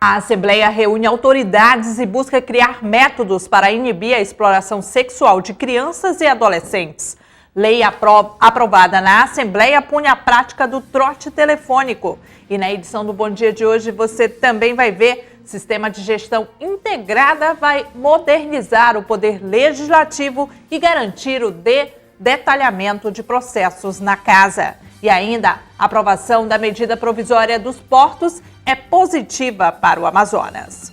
A Assembleia reúne autoridades e busca criar métodos para inibir a exploração sexual de crianças e adolescentes. Lei aprovada na Assembleia pune a prática do trote telefônico. E na edição do Bom Dia de hoje você também vai ver: Sistema de Gestão Integrada vai modernizar o poder legislativo e garantir o detalhamento de processos na casa. E ainda, a aprovação da medida provisória dos portos é positiva para o Amazonas.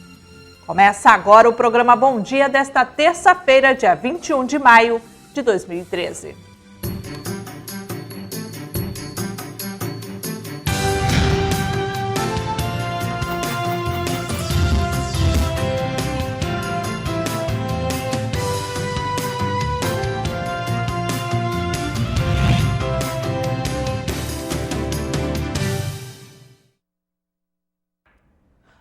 Começa agora o programa Bom Dia desta terça-feira, dia 21 de maio de 2013.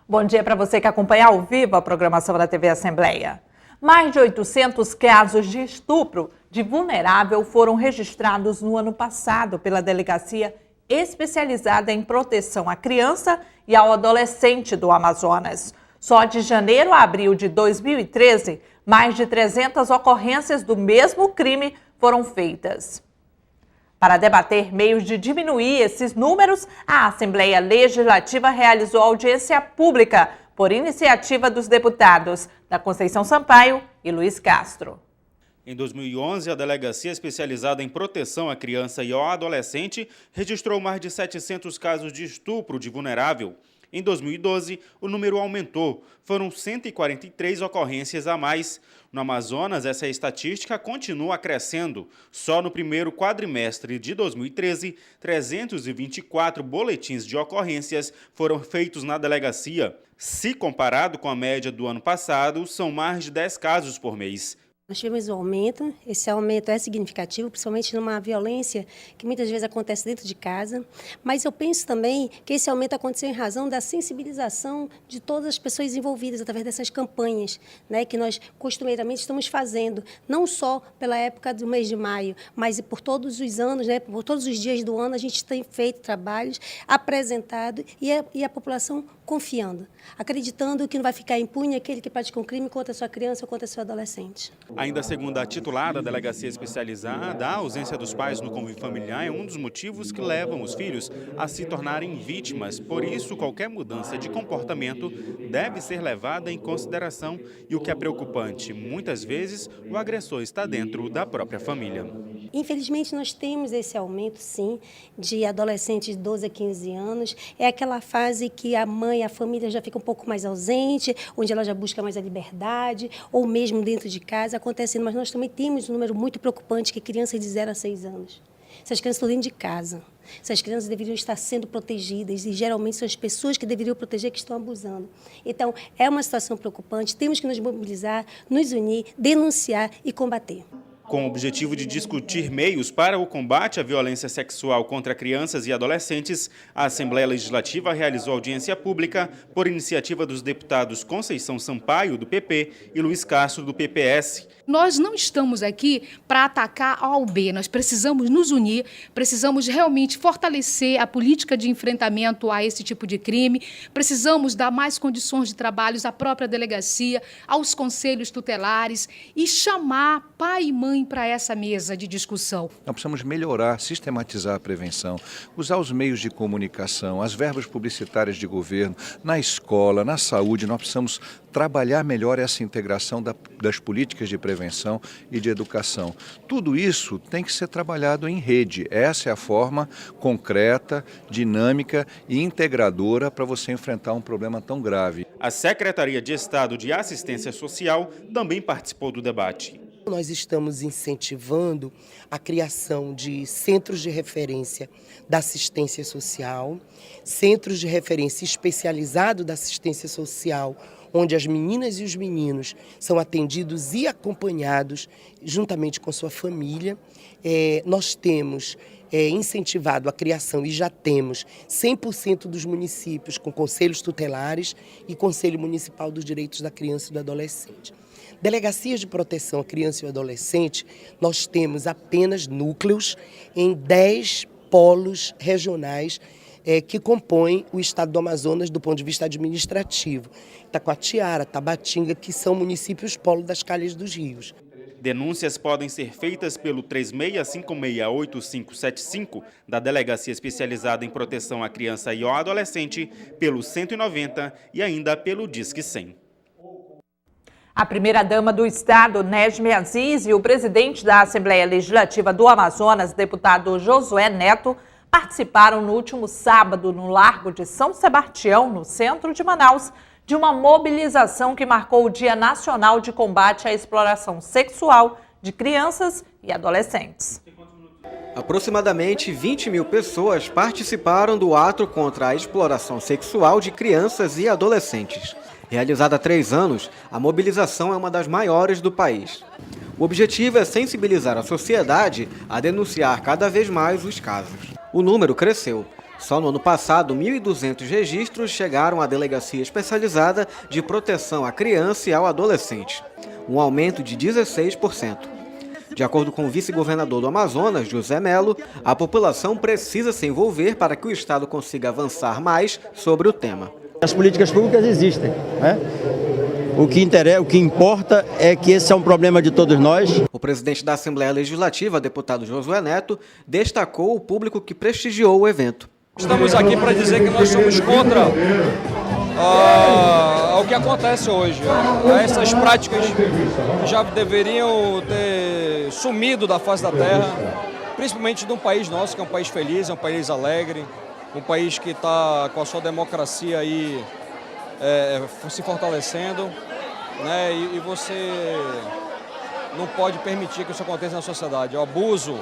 Bom dia para você que acompanha ao vivo a programação da TV Assembleia. Mais de 800 casos de estupro de vulnerável foram registrados no ano passado pela Delegacia Especializada em Proteção à Criança e ao Adolescente do Amazonas. Só de janeiro a abril de 2013, mais de 300 ocorrências do mesmo crime foram feitas. Para debater meios de diminuir esses números, a Assembleia Legislativa realizou audiência pública por iniciativa dos deputados da Conceição Sampaio e Luiz Castro. Em 2011, a Delegacia Especializada em Proteção à Criança e ao Adolescente registrou mais de 700 casos de estupro de vulnerável. Em 2012, o número aumentou, foram 143 ocorrências a mais. No Amazonas, essa estatística continua crescendo. Só no primeiro quadrimestre de 2013, 324 boletins de ocorrências foram feitos na delegacia. Se comparado com a média do ano passado, são mais de 10 casos por mês. Nós tivemos um aumento, esse aumento é significativo, principalmente numa violência que muitas vezes acontece dentro de casa, mas eu penso também que esse aumento aconteceu em razão da sensibilização de todas as pessoas envolvidas através dessas campanhas, né, que nós costumeiramente estamos fazendo, não só pela época do mês de maio, mas por todos os anos, né, por todos os dias do ano a gente tem feito trabalhos, apresentado e a população confiando, acreditando que não vai ficar impune aquele que pratica um crime contra a sua criança ou contra a sua adolescente. Ainda segundo a titular da Delegacia Especializada, a ausência dos pais no convívio familiar é um dos motivos que levam os filhos a se tornarem vítimas. Por isso, qualquer mudança de comportamento deve ser levada em consideração. E o que é preocupante, muitas vezes o agressor está dentro da própria família. Infelizmente, nós temos esse aumento, sim, de adolescentes de 12 a 15 anos. É aquela fase que a mãe, a família já fica um pouco mais ausente, onde ela já busca mais a liberdade, ou mesmo dentro de casa acontecendo. Mas nós também temos um número muito preocupante, que é crianças de 0 a 6 anos. Essas crianças estão dentro de casa. Essas crianças deveriam estar sendo protegidas e geralmente são as pessoas que deveriam proteger que estão abusando. Então, é uma situação preocupante, temos que nos mobilizar, nos unir, denunciar e combater. Com o objetivo de discutir meios para o combate à violência sexual contra crianças e adolescentes, a Assembleia Legislativa realizou audiência pública por iniciativa dos deputados Conceição Sampaio, do PP, e Luiz Castro, do PPS. Nós não estamos aqui para atacar A ou B, nós precisamos nos unir, precisamos realmente fortalecer a política de enfrentamento a esse tipo de crime, precisamos dar mais condições de trabalhos à própria delegacia, aos conselhos tutelares e chamar pai e mãe para essa mesa de discussão. Nós precisamos melhorar, sistematizar a prevenção, usar os meios de comunicação, as verbas publicitárias de governo, na escola, na saúde. Nós precisamos trabalhar melhor essa integração das políticas de prevenção e de educação. Tudo isso tem que ser trabalhado em rede. Essa é a forma concreta, dinâmica e integradora para você enfrentar um problema tão grave. A Secretaria de Estado de Assistência Social também participou do debate. Nós estamos incentivando a criação de centros de referência da assistência social, centros de referência especializados da assistência social, onde as meninas e os meninos são atendidos e acompanhados juntamente com sua família. Nós temos incentivado a criação e já temos 100% dos municípios com conselhos tutelares e Conselho Municipal dos Direitos da Criança e do Adolescente. Delegacias de proteção à criança e ao adolescente, nós temos apenas núcleos em 10 polos regionais que compõem o estado do Amazonas do ponto de vista administrativo. Itacoatiara, Tabatinga, que são municípios polo das calhas dos rios. Denúncias podem ser feitas pelo 36568575 da Delegacia Especializada em Proteção à Criança e ao Adolescente, pelo 190 e ainda pelo Disque 100. A primeira-dama do Estado, Nejmi Aziz, e o presidente da Assembleia Legislativa do Amazonas, deputado Josué Neto, participaram no último sábado no Largo de São Sebastião, no centro de Manaus, de uma mobilização que marcou o Dia Nacional de Combate à Exploração Sexual de Crianças e Adolescentes. Aproximadamente 20 mil pessoas participaram do ato contra a exploração sexual de crianças e adolescentes. Realizada há 3 anos, a mobilização é uma das maiores do país. O objetivo é sensibilizar a sociedade a denunciar cada vez mais os casos. O número cresceu. Só no ano passado, 1.200 registros chegaram à Delegacia Especializada de Proteção à Criança e ao Adolescente, um aumento de 16%. De acordo com o vice-governador do Amazonas, José Melo, a população precisa se envolver para que o Estado consiga avançar mais sobre o tema. As políticas públicas existem, né? O que importa é que esse é um problema de todos nós. O presidente da Assembleia Legislativa, deputado Josué Neto, destacou o público que prestigiou o evento. Estamos aqui para dizer que nós somos contra o que acontece hoje. Essas práticas que já deveriam ter sumido da face da terra, principalmente de um país nosso, que é um país feliz, é um país alegre, um país que está com a sua democracia aí se fortalecendo, né? E você não pode permitir que isso aconteça na sociedade. O abuso,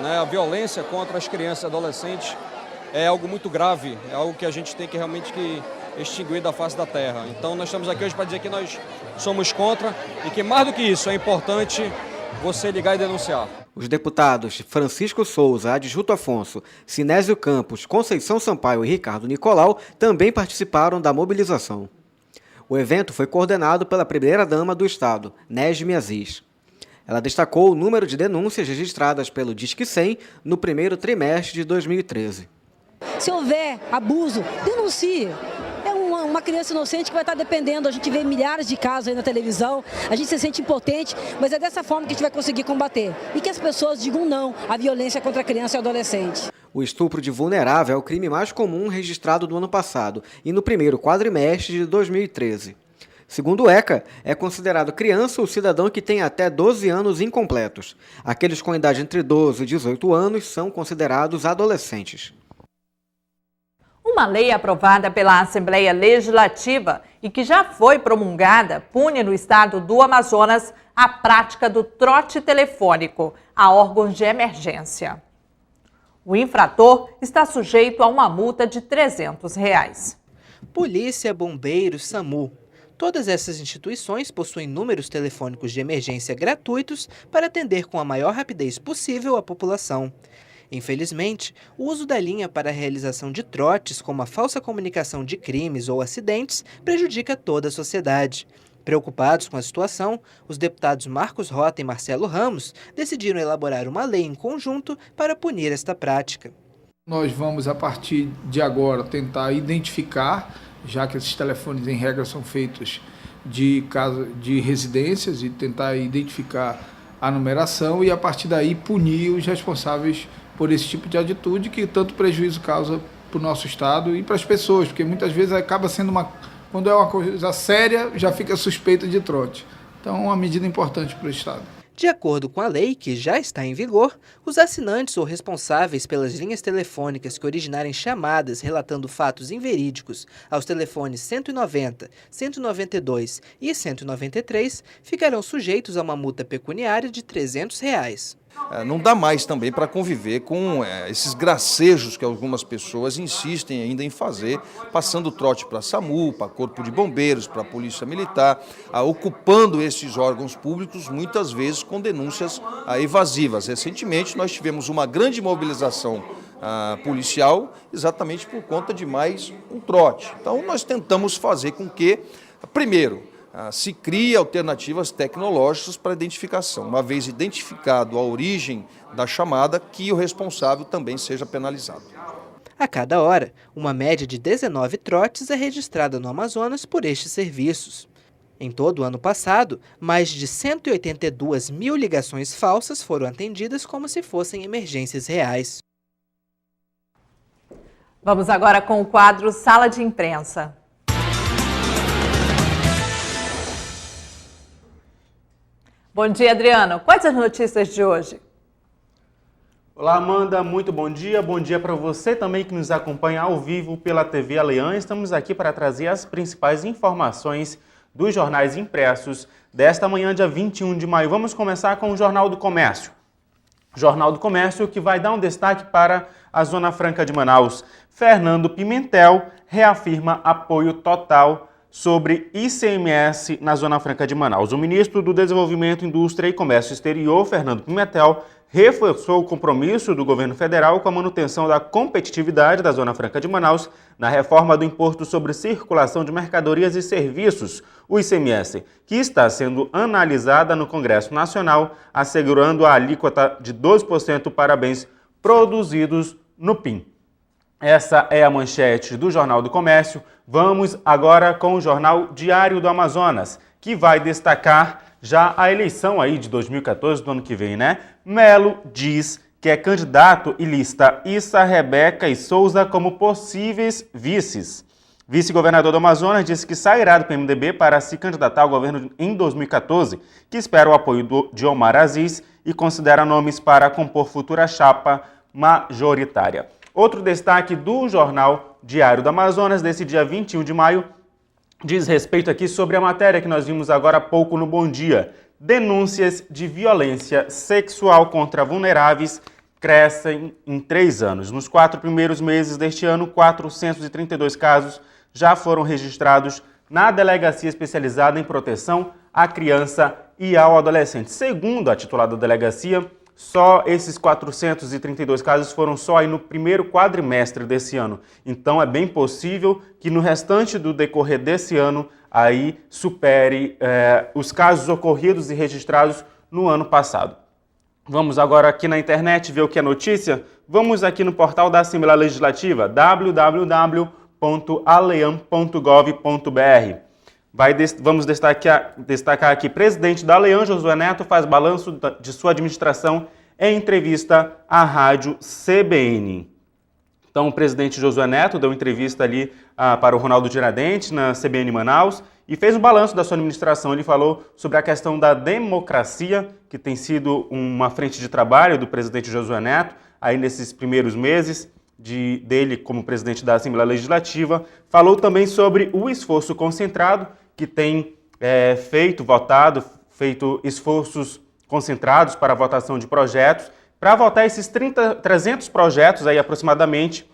né? A violência contra as crianças e adolescentes é algo muito grave, é algo que a gente tem que realmente extinguir da face da terra. Então nós estamos aqui hoje para dizer que nós somos contra e que mais do que isso é importante você ligar e denunciar. Os deputados Francisco Souza, Adjuto Afonso, Sinésio Campos, Conceição Sampaio e Ricardo Nicolau também participaram da mobilização. O evento foi coordenado pela primeira-dama do Estado, Nejmi Aziz. Ela destacou o número de denúncias registradas pelo Disque 100 no primeiro trimestre de 2013. Se houver abuso, denuncie. É uma criança inocente que vai estar dependendo. A gente vê milhares de casos aí na televisão, a gente se sente impotente, mas é dessa forma que a gente vai conseguir combater. E que as pessoas digam não à violência contra a criança e adolescente. O estupro de vulnerável é o crime mais comum registrado do ano passado e no primeiro quadrimestre de 2013. Segundo o ECA, é considerado criança o cidadão que tem até 12 anos incompletos. Aqueles com idade entre 12 e 18 anos são considerados adolescentes. Uma lei aprovada pela Assembleia Legislativa e que já foi promulgada pune no estado do Amazonas a prática do trote telefônico a órgãos de emergência. O infrator está sujeito a uma multa de R$ 300. Polícia, bombeiros, SAMU. Todas essas instituições possuem números telefônicos de emergência gratuitos para atender com a maior rapidez possível a população. Infelizmente, o uso da linha para a realização de trotes, como a falsa comunicação de crimes ou acidentes, prejudica toda a sociedade. Preocupados com a situação, os deputados Marcos Rota e Marcelo Ramos decidiram elaborar uma lei em conjunto para punir esta prática. Nós vamos, a partir de agora, tentar identificar, já que esses telefones, em regra, são feitos de residências, e tentar identificar a numeração e, a partir daí, punir os responsáveis por esse tipo de atitude que tanto prejuízo causa para o nosso Estado e para as pessoas, porque muitas vezes acaba sendo quando é uma coisa séria, já fica suspeita de trote. Então, é uma medida importante para o Estado. De acordo com a lei, que já está em vigor, os assinantes ou responsáveis pelas linhas telefônicas que originarem chamadas relatando fatos inverídicos aos telefones 190, 192 e 193 ficarão sujeitos a uma multa pecuniária de R$ 300. Não dá mais também para conviver com esses gracejos que algumas pessoas insistem ainda em fazer, passando trote para a SAMU, para Corpo de Bombeiros, para a Polícia Militar, ocupando esses órgãos públicos, muitas vezes com denúncias evasivas. Recentemente nós tivemos uma grande mobilização policial exatamente por conta de mais um trote. Então nós tentamos fazer com que, primeiro, se cria alternativas tecnológicas para identificação, uma vez identificado a origem da chamada, que o responsável também seja penalizado. A cada hora, uma média de 19 trotes é registrada no Amazonas por estes serviços. Em todo o ano passado, mais de 182 mil ligações falsas foram atendidas como se fossem emergências reais. Vamos agora com o quadro Sala de Imprensa. Bom dia, Adriano. Quais as notícias de hoje? Olá, Amanda. Muito bom dia. Bom dia para você também que nos acompanha ao vivo pela TV Aleã. Estamos aqui para trazer as principais informações dos jornais impressos desta manhã, dia 21 de maio. Vamos começar com o Jornal do Comércio. Jornal do Comércio que vai dar um destaque para a Zona Franca de Manaus. Fernando Pimentel reafirma apoio total sobre ICMS na Zona Franca de Manaus. O ministro do Desenvolvimento, Indústria e Comércio Exterior, Fernando Pimentel, reforçou o compromisso do governo federal com a manutenção da competitividade da Zona Franca de Manaus na reforma do Imposto sobre Circulação de Mercadorias e Serviços, o ICMS, que está sendo analisada no Congresso Nacional, assegurando a alíquota de 12% para bens produzidos no PIM. Essa é a manchete do Jornal do Comércio. Vamos agora com o Jornal Diário do Amazonas, que vai destacar já a eleição aí de 2014, do ano que vem, né? Melo diz que é candidato e lista Issa, Rebeca e Souza como possíveis vices. Vice-governador do Amazonas disse que sairá do PMDB para se candidatar ao governo em 2014, que espera o apoio de Omar Aziz e considera nomes para compor futura chapa majoritária. Outro destaque do Jornal Diário do Amazonas, desse dia 21 de maio, diz respeito aqui sobre a matéria que nós vimos agora há pouco no Bom Dia. Denúncias de violência sexual contra vulneráveis crescem em 3 anos. Nos 4 primeiros meses deste ano, 432 casos já foram registrados na Delegacia Especializada em Proteção à Criança e ao Adolescente. Segundo a titular da delegacia, só esses 432 casos foram só aí no primeiro quadrimestre desse ano. Então é bem possível que no restante do decorrer desse ano aí supere os casos ocorridos e registrados no ano passado. Vamos agora aqui na internet ver o que é notícia? Vamos aqui no portal da Assembleia Legislativa, www.aleam.gov.br. Vamos destacar aqui, presidente da Aleam, Josué Neto, faz balanço de sua administração em entrevista à rádio CBN. Então, o presidente Josué Neto deu entrevista ali para o Ronaldo Tiradentes, na CBN Manaus, e fez um balanço da sua administração. Ele falou sobre a questão da democracia, que tem sido uma frente de trabalho do presidente Josué Neto, aí nesses primeiros meses dele como presidente da Assembleia Legislativa. Falou também sobre o esforço concentrado, que tem feito esforços concentrados para a votação de projetos, para votar esses 300 projetos aí aproximadamente,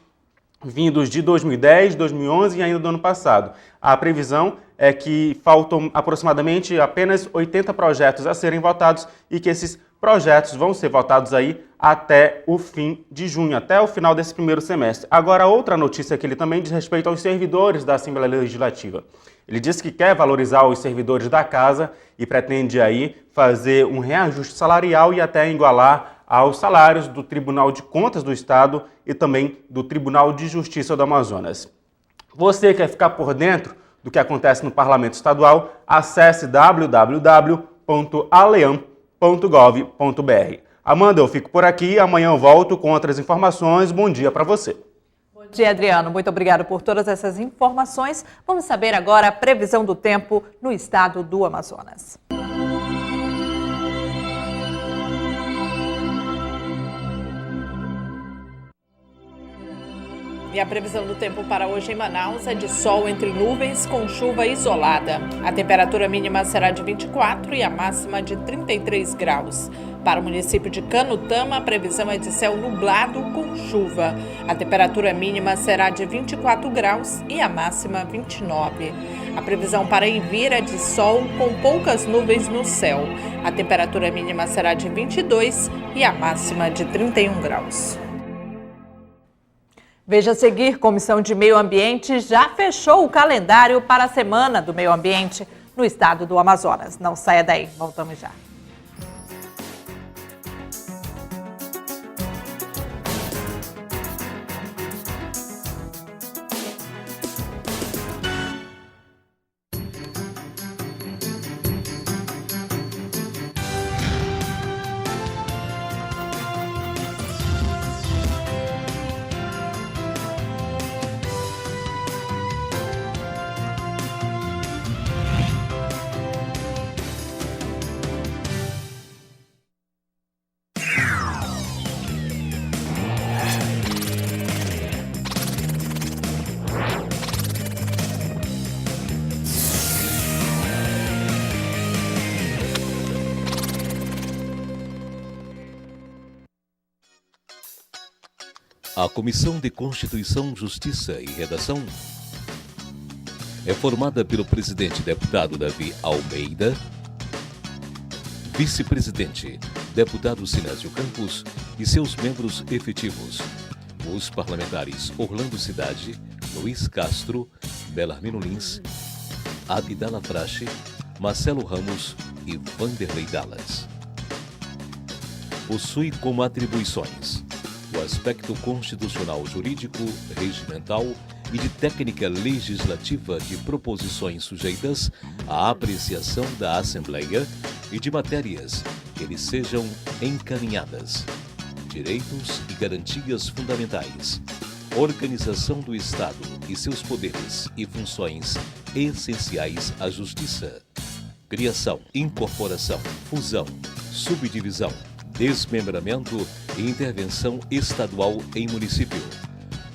vindos de 2010, 2011 e ainda do ano passado. A previsão é que faltam aproximadamente apenas 80 projetos a serem votados e que esses projetos vão ser votados aí até o fim de junho, até o final desse primeiro semestre. Agora, outra notícia que ele também diz respeito aos servidores da Assembleia Legislativa. Ele disse que quer valorizar os servidores da casa e pretende aí fazer um reajuste salarial e até igualar aos salários do Tribunal de Contas do Estado e também do Tribunal de Justiça do Amazonas. Você quer ficar por dentro do que acontece no Parlamento Estadual? Acesse www.aleam.gov.br. Amanda, eu fico por aqui. Amanhã eu volto com outras informações. Bom dia para você. Bom dia, Adriano. Muito obrigado por todas essas informações. Vamos saber agora a previsão do tempo no estado do Amazonas. E a previsão do tempo para hoje em Manaus é de sol entre nuvens com chuva isolada. A temperatura mínima será de 24 e a máxima de 33 graus. Para o município de Canutama, a previsão é de céu nublado com chuva. A temperatura mínima será de 24 graus e a máxima 29. A previsão para Envira é de sol com poucas nuvens no céu. A temperatura mínima será de 22 e a máxima de 31 graus. Veja a seguir, Comissão de Meio Ambiente já fechou o calendário para a Semana do Meio Ambiente no estado do Amazonas. Não saia daí, voltamos já. A Comissão de Constituição, Justiça e Redação é formada pelo presidente deputado Davi Almeida, vice-presidente deputado Sinésio Campos e seus membros efetivos, os parlamentares Orlando Cidade, Luiz Castro, Belarmino Lins, Abdala Prache, Marcelo Ramos e Vanderlei Dallas. Possui como atribuições o aspecto constitucional, jurídico, regimental e de técnica legislativa de proposições sujeitas à apreciação da Assembleia e de matérias que lhes sejam encaminhadas, direitos e garantias fundamentais, organização do Estado e seus poderes e funções essenciais à justiça, criação, incorporação, fusão, subdivisão, desmembramento e intervenção estadual em município.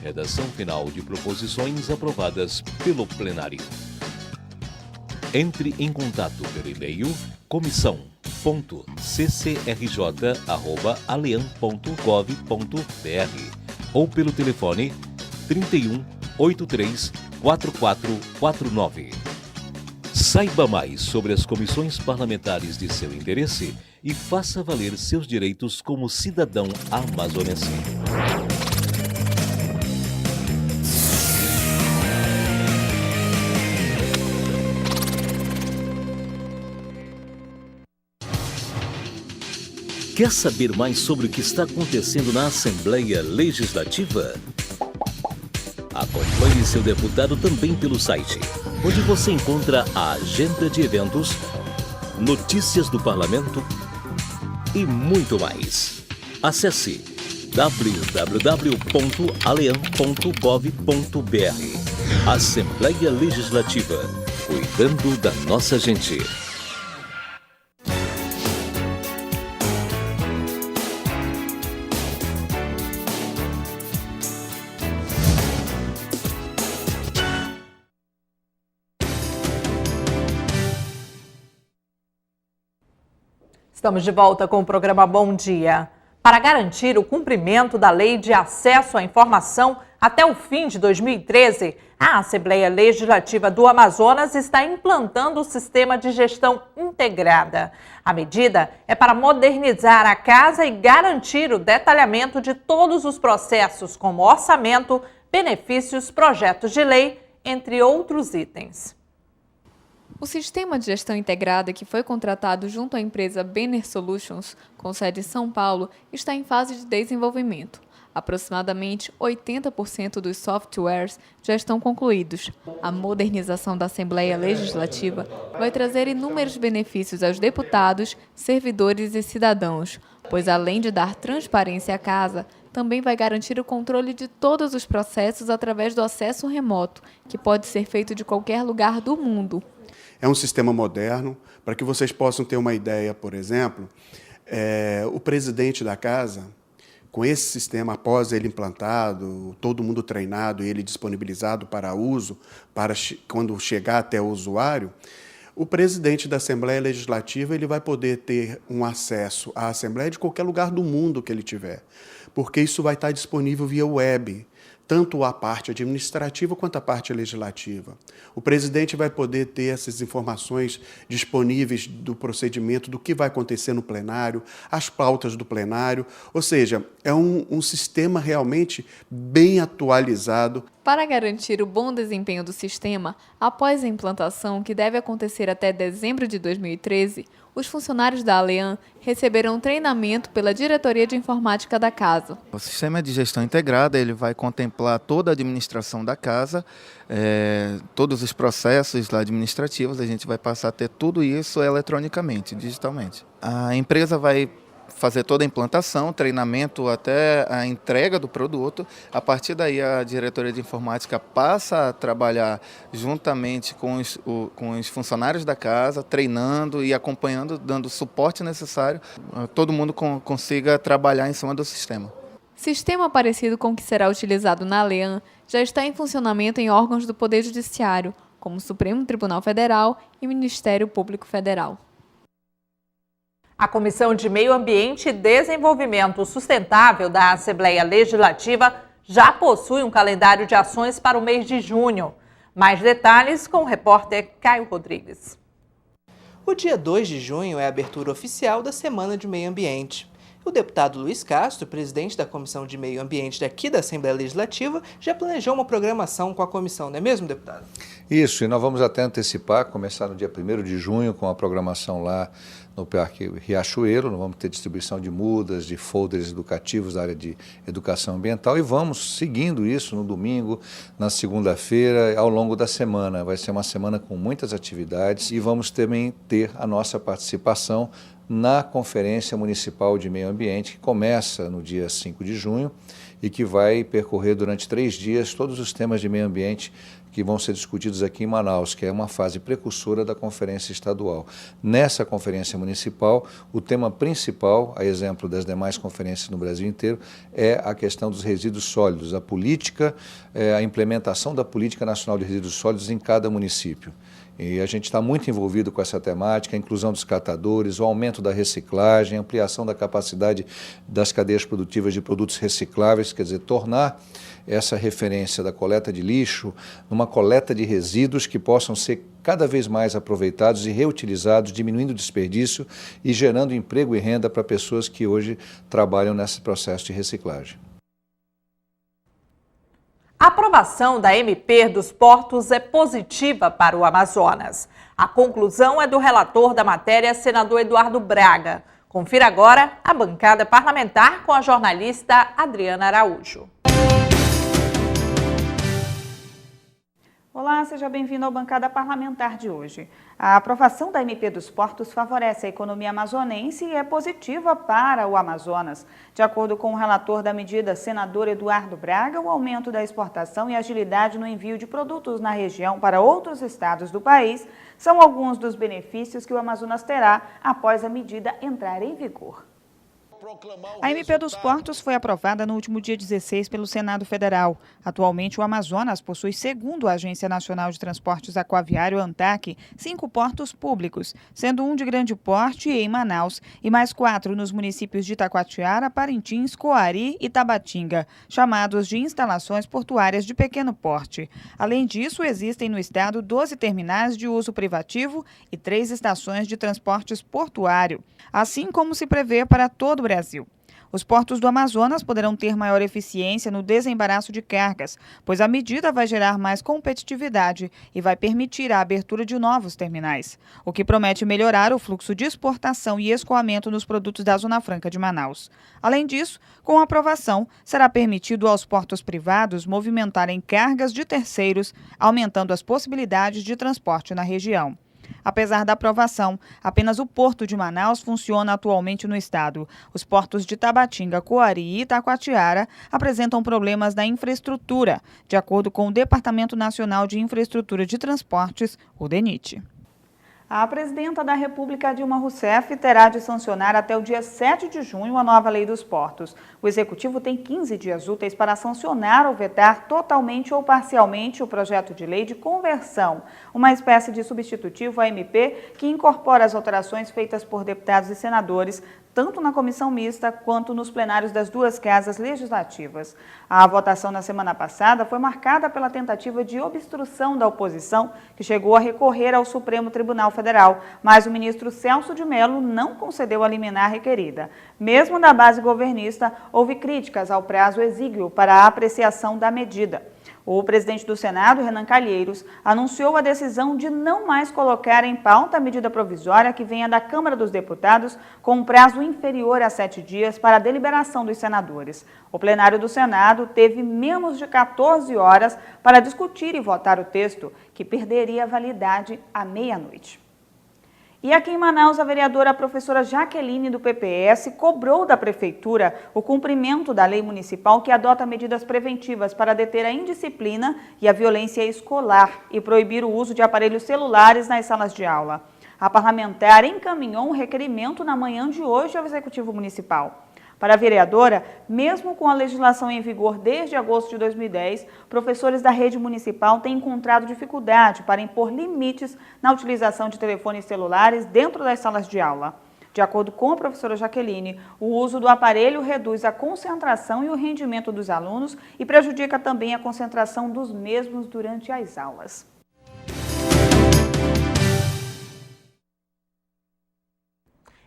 Redação final de proposições aprovadas pelo plenário. Entre em contato pelo e-mail comissão.ccrj@alean.gov.br ou pelo telefone 31 83 4449. Saiba mais sobre as comissões parlamentares de seu interesse e faça valer seus direitos como cidadão amazonense. Quer saber mais sobre o que está acontecendo na Assembleia Legislativa? Acompanhe seu deputado também pelo site, onde você encontra a agenda de eventos, notícias do parlamento e muito mais. Acesse www.alean.gov.br. Assembleia Legislativa, cuidando da nossa gente. Estamos de volta com o programa Bom Dia. Para garantir o cumprimento da Lei de Acesso à Informação até o fim de 2013, a Assembleia Legislativa do Amazonas está implantando o Sistema de Gestão Integrada. A medida é para modernizar a casa e garantir o detalhamento de todos os processos, como orçamento, benefícios, projetos de lei, entre outros itens. O sistema de gestão integrada, que foi contratado junto à empresa Benner Solutions, com sede em São Paulo, está em fase de desenvolvimento. Aproximadamente 80% dos softwares já estão concluídos. A modernização da Assembleia Legislativa vai trazer inúmeros benefícios aos deputados, servidores e cidadãos, pois além de dar transparência à casa, também vai garantir o controle de todos os processos através do acesso remoto, que pode ser feito de qualquer lugar do mundo. É um sistema moderno. Para que vocês possam ter uma ideia, por exemplo, o presidente da casa, com esse sistema, após ele implantado, todo mundo treinado e ele disponibilizado para uso, para quando chegar até o usuário, o presidente da Assembleia Legislativa ele vai poder ter um acesso à Assembleia de qualquer lugar do mundo que ele tiver, porque isso vai estar disponível via web, tanto a parte administrativa quanto a parte legislativa. O presidente vai poder ter essas informações disponíveis do procedimento, do que vai acontecer no plenário, as pautas do plenário, ou seja, é um sistema realmente bem atualizado. Para garantir o bom desempenho do sistema, após a implantação, que deve acontecer até dezembro de 2013, os funcionários da Alean receberão treinamento pela Diretoria de Informática da Casa. O sistema de gestão integrada ele vai contemplar toda a administração da casa, todos os processos lá administrativos, a gente vai passar a ter tudo isso eletronicamente, digitalmente. A empresa vai fazer toda a implantação, treinamento até a entrega do produto. A partir daí, a diretoria de informática passa a trabalhar juntamente com os funcionários da casa, treinando e acompanhando, dando o suporte necessário, todo mundo consiga trabalhar em cima do sistema. Sistema parecido com o que será utilizado na Alean já está em funcionamento em órgãos do Poder Judiciário, como o Supremo Tribunal Federal e Ministério Público Federal. A Comissão de Meio Ambiente e Desenvolvimento Sustentável da Assembleia Legislativa já possui um calendário de ações para o mês de junho. Mais detalhes com o repórter Caio Rodrigues. O dia 2 de junho é a abertura oficial da Semana de Meio Ambiente. O deputado Luiz Castro, presidente da Comissão de Meio Ambiente daqui da Assembleia Legislativa, já planejou uma programação com a comissão, não é mesmo, deputado? Isso, e nós vamos até antecipar, começar no dia 1º de junho com a programação lá no Parque Riachuelo. Nós vamos ter distribuição de mudas, de folders educativos da área de educação ambiental e vamos seguindo isso no domingo, na segunda-feira, ao longo da semana. Vai ser uma semana com muitas atividades e vamos também ter a nossa participação na Conferência Municipal de Meio Ambiente, que começa no dia 5 de junho e que vai percorrer durante 3 dias todos os temas de meio ambiente que vão ser discutidos aqui em Manaus, que é uma fase precursora da Conferência Estadual. Nessa Conferência Municipal, o tema principal, a exemplo das demais conferências no Brasil inteiro, é a questão dos resíduos sólidos, a política, a implementação da Política Nacional de Resíduos Sólidos em cada município. E a gente está muito envolvido com essa temática, a inclusão dos catadores, o aumento da reciclagem, a ampliação da capacidade das cadeias produtivas de produtos recicláveis, quer dizer, tornar essa referência da coleta de lixo numa coleta de resíduos que possam ser cada vez mais aproveitados e reutilizados, diminuindo o desperdício e gerando emprego e renda para pessoas que hoje trabalham nesse processo de reciclagem. A aprovação da MP dos portos é positiva para o Amazonas. A conclusão é do relator da matéria, senador Eduardo Braga. Confira agora a bancada parlamentar com a jornalista Adriana Araújo. Olá, seja bem-vindo ao Bancada Parlamentar de hoje. A aprovação da MP dos portos favorece a economia amazonense e é positiva para o Amazonas. De acordo com o relator da medida, senador Eduardo Braga, o aumento da exportação e agilidade no envio de produtos na região para outros estados do país são alguns dos benefícios que o Amazonas terá após a medida entrar em vigor. A MP dos portos foi aprovada no último dia 16 pelo Senado Federal. Atualmente, o Amazonas possui, segundo a Agência Nacional de Transportes Aquaviário, ANTAQ, 5 portos públicos, sendo um de grande porte em Manaus e mais 4 nos municípios de Itacoatiara, Parintins, Coari e Tabatinga, chamados de instalações portuárias de pequeno porte. Além disso, existem no estado 12 terminais de uso privativo e 3 estações de transportes portuário, assim como se prevê para todo o Brasil. Os portos do Amazonas poderão ter maior eficiência no desembaraço de cargas, pois a medida vai gerar mais competitividade e vai permitir a abertura de novos terminais, o que promete melhorar o fluxo de exportação e escoamento nos produtos da Zona Franca de Manaus. Além disso, com a aprovação, será permitido aos portos privados movimentarem cargas de terceiros, aumentando as possibilidades de transporte na região. Apesar da aprovação, apenas o Porto de Manaus funciona atualmente no estado. Os portos de Tabatinga, Coari e Itacoatiara apresentam problemas na infraestrutura, de acordo com o Departamento Nacional de Infraestrutura de Transportes, o DENIT. A presidenta da República, Dilma Rousseff, terá de sancionar até o dia 7 de junho a nova lei dos portos. O Executivo tem 15 dias úteis para sancionar ou vetar totalmente ou parcialmente o projeto de lei de conversão, uma espécie de substitutivo à MP que incorpora as alterações feitas por deputados e senadores, tanto na comissão mista quanto nos plenários das duas casas legislativas. A votação na semana passada foi marcada pela tentativa de obstrução da oposição, que chegou a recorrer ao Supremo Tribunal Federal, mas o ministro Celso de Mello não concedeu a liminar requerida. Mesmo na base governista, houve críticas ao prazo exíguo para a apreciação da medida. O presidente do Senado, Renan Calheiros, anunciou a decisão de não mais colocar em pauta a medida provisória que venha da Câmara dos Deputados com um prazo inferior a 7 dias para a deliberação dos senadores. O plenário do Senado teve menos de 14 horas para discutir e votar o texto, que perderia validade à meia-noite. E aqui em Manaus, a vereadora professora Jaqueline, do PPS, cobrou da Prefeitura o cumprimento da lei municipal que adota medidas preventivas para deter a indisciplina e a violência escolar e proibir o uso de aparelhos celulares nas salas de aula. A parlamentar encaminhou um requerimento na manhã de hoje ao Executivo Municipal. Para a vereadora, mesmo com a legislação em vigor desde agosto de 2010, professores da rede municipal têm encontrado dificuldade para impor limites na utilização de telefones celulares dentro das salas de aula. De acordo com a professora Jaqueline, o uso do aparelho reduz a concentração e o rendimento dos alunos e prejudica também a concentração dos mesmos durante as aulas.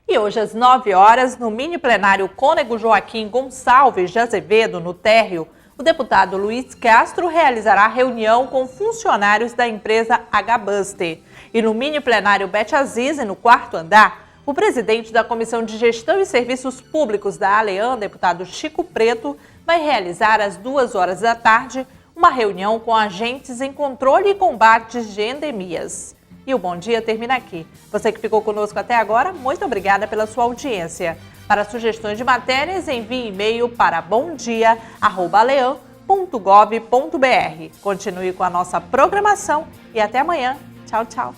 E hoje às 9 horas, no mini plenário Cônego Joaquim Gonçalves de Azevedo, no térreo, o deputado Luiz Castro realizará reunião com funcionários da empresa H-Buster. E no mini plenário Bete Azize, no 4º andar, o presidente da Comissão de Gestão e Serviços Públicos da ALEAN, deputado Chico Preto, vai realizar às 2 horas da tarde uma reunião com agentes em controle e combates de endemias. E o Bom Dia termina aqui. Você que ficou conosco até agora, muito obrigada pela sua audiência. Para sugestões de matérias, envie e-mail para bomdia@alean.gov.br. Continue com a nossa programação e até amanhã. Tchau, tchau.